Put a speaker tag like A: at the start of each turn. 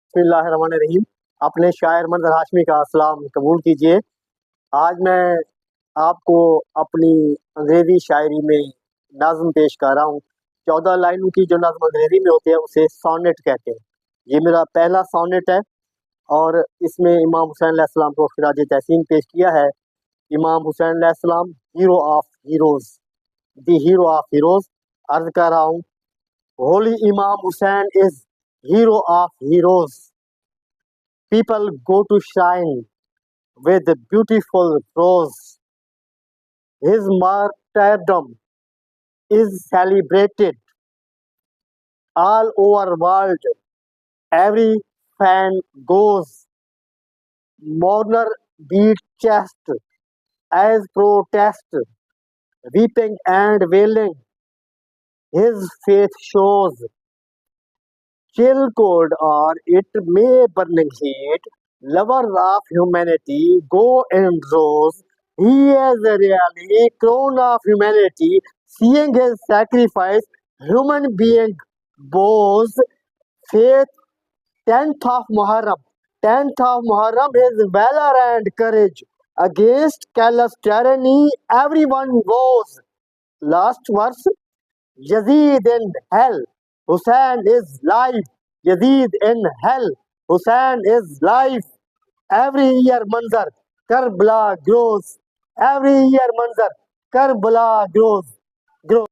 A: बिस्मिल्लाहिर्रहमानिर्रहीम। अपने शायर मंजर हाशमी का सलाम कबूल कीजिए। आज मैं आपको अपनी अंग्रेज़ी शायरी में नज़्म पेश कर रहा हूँ। 14 लाइनों की जो नज़्म अंग्रेज़ी में होती है उसे सोनेट कहते हैं। ये मेरा पहला सोनेट है और इसमें इमाम हुसैन अलैहिस्सलाम को खिराज तहसीन पेश किया है। इमाम हुसैन अलैहिस्सलाम, hero of heroes, the hero of heroes. अर्ज कर रहा हूँ, होली इमाम Hussain is hero of heroes. People go to shine with beautiful prose. His martyrdom is celebrated all over world. Every fan goes. Mourner beat chest as protest, weeping and wailing. His faith shows. Chill cold or it may burning heat, lovers of humanity go in rows. He is really crown of humanity, seeing his sacrifice, human being bows. Faith, 10th of Muharram, his valor and courage against callous tyranny, everyone vows. Last verse, Yazid in hell, Hussein is life. Yazid in hell, Hussein is life. Every year manzar, Karbala grows. Every year manzar, Karbala grows.